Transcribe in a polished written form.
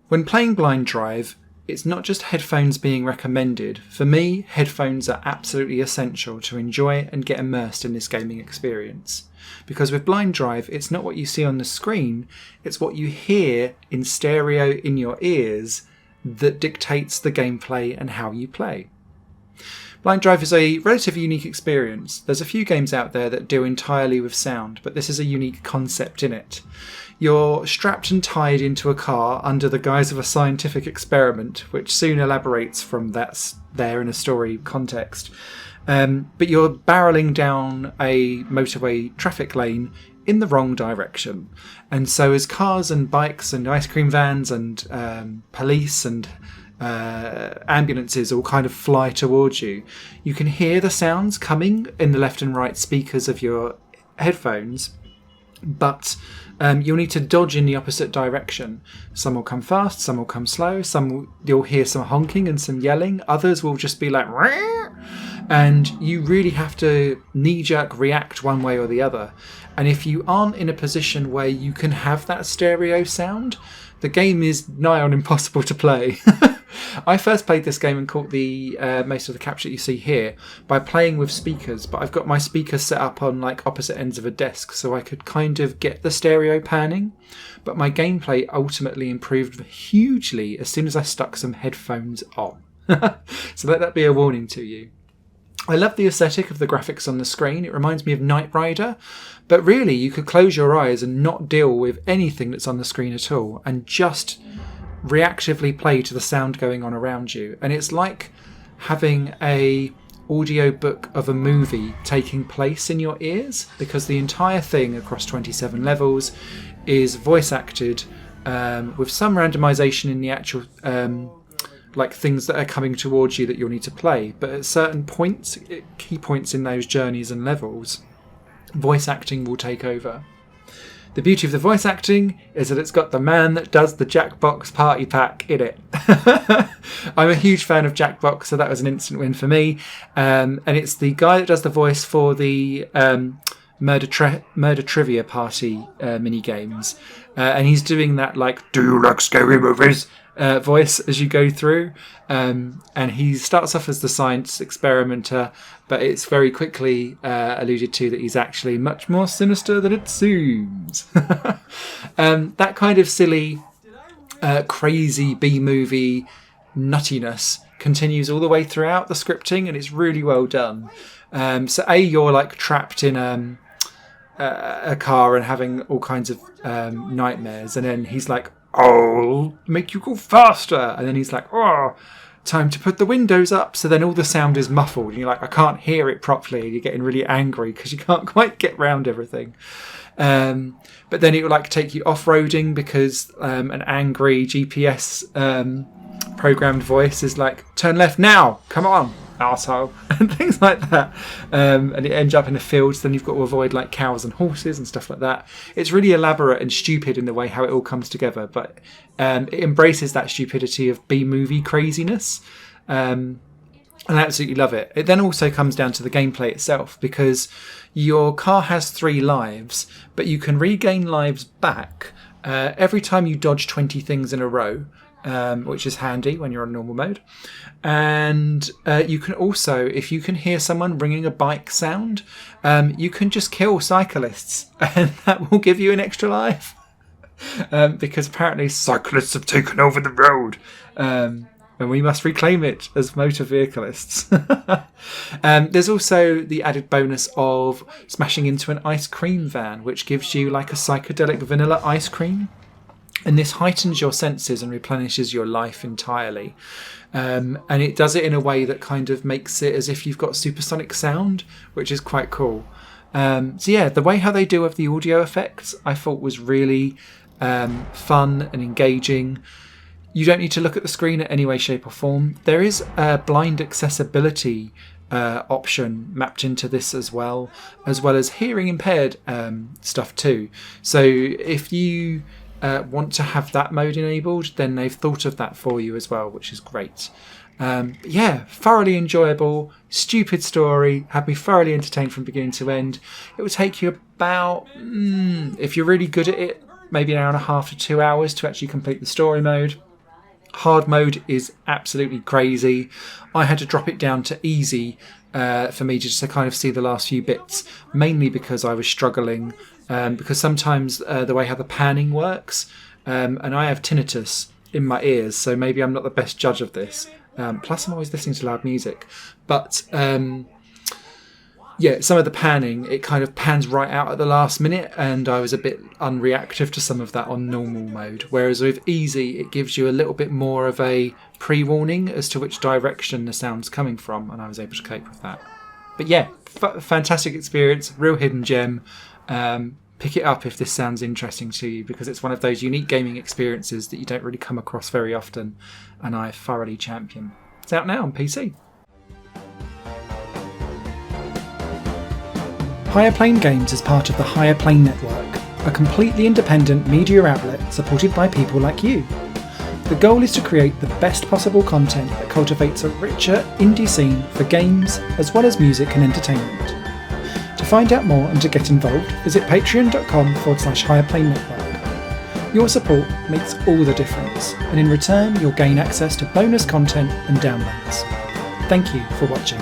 When playing Blind Drive, it's not just headphones being recommended. For me, headphones are absolutely essential to enjoy and get immersed in this gaming experience. Because with Blind Drive, it's not what you see on the screen, it's what you hear in stereo in your ears that dictates the gameplay and how you play. Blind Drive is a relatively unique experience. There's a few games out there that deal entirely with sound, but this is a unique concept in it. You're strapped and tied into a car under the guise of a scientific experiment, which soon elaborates from that's there in a story context. But you're barreling down a motorway traffic lane in the wrong direction. And so as cars and bikes and ice cream vans and police and ambulances all kind of fly towards you, you can hear the sounds coming in the left and right speakers of your headphones, but you'll need to dodge in the opposite direction. Some will come fast, some will come slow, you'll hear some honking and some yelling, others will just be like Rah! And you really have to knee-jerk react one way or the other. And if you aren't in a position where you can have that stereo sound, the game is nigh on impossible to play. I first played this game and caught the most of the capture that you see here by playing with speakers, but I've got my speakers set up on like opposite ends of a desk so I could kind of get the stereo panning, but my gameplay ultimately improved hugely as soon as I stuck some headphones on. So let that be a warning to you. I love the aesthetic of the graphics on the screen. It reminds me of Knight Rider, but really you could close your eyes and not deal with anything that's on the screen at all and just reactively play to the sound going on around you. And it's like having a audio book of a movie taking place in your ears, because the entire thing across 27 levels is voice acted with some randomization in the actual like things that are coming towards you that you'll need to play. But at certain points, key points in those journeys and levels, voice acting will take over. The beauty of the voice acting is that it's got the man that does the Jackbox party pack in it. I'm a huge fan of Jackbox, so that was an instant win for me. And it's the guy that does the voice for the Murder Trivia Party mini games. And he's doing that like, do you like scary movies? Voice as you go through. And he starts off as the science experimenter, but it's very quickly alluded to that he's actually much more sinister than it seems. That kind of silly, crazy B-movie nuttiness continues all the way throughout the scripting, and it's really well done. So you're like trapped in a car and having all kinds of nightmares, and then he's like, I'll make you go faster. And then he's like, oh, time to put the windows up. So then all the sound is muffled. And you're like, I can't hear it properly. And you're getting really angry because you can't quite get round everything. But then it will like take you off-roading because an angry GPS programmed voice is like, turn left now. Come on, arsehole. And things like that. And it ends up in a field. So then you've got to avoid like cows and horses and stuff like that. It's really elaborate and stupid in the way how it all comes together. But it embraces that stupidity of B-movie craziness. And I absolutely love it. It then also comes down to the gameplay itself, because your car has 3 lives, but you can regain lives back every time you dodge 20 things in a row. Which is handy when you're on normal mode. And you can also, if you can hear someone ringing a bike sound, you can just kill cyclists and that will give you an extra life. Because apparently cyclists have taken over the road. And we must reclaim it as motor vehiclists. There's also the added bonus of smashing into an ice cream van, which gives you like a psychedelic vanilla ice cream. And this heightens your senses and replenishes your life entirely. And it does it in a way that kind of makes it as if you've got supersonic sound, which is quite cool. So yeah, the way how they deal with the audio effects, I thought was really fun and engaging. You don't need to look at the screen in any way, shape or form. There is a blind accessibility option mapped into this as well as hearing impaired stuff too. So if you want to have that mode enabled, then they've thought of that for you as well, which is great. Yeah, thoroughly enjoyable, stupid story, had me thoroughly entertained from beginning to end. It will take you about, if you're really good at it, maybe an hour and a half to 2 hours to actually complete the story mode. Hard mode is absolutely crazy. I had to drop it down to easy for me just to kind of see the last few bits, mainly because I was struggling, because sometimes the way how the panning works, and I have tinnitus in my ears, so maybe I'm not the best judge of this. Plus I'm always listening to loud music. But yeah, some of the panning, it kind of pans right out at the last minute, and I was a bit unreactive to some of that on normal mode. Whereas with easy, it gives you a little bit more of a pre-warning as to which direction the sound's coming from, and I was able to cope with that. But yeah, fantastic experience, real hidden gem. Pick it up if this sounds interesting to you, because it's one of those unique gaming experiences that you don't really come across very often, and I thoroughly champion. It's out now on PC. Higher Plane Games is part of the Higher Plane Network, a completely independent media outlet supported by people like you. The goal is to create the best possible content that cultivates a richer indie scene for games as well as music and entertainment. To find out more and to get involved, visit patreon.com/Higher Network. Your support makes all the difference, and in return you'll gain access to bonus content and downloads. Thank you for watching.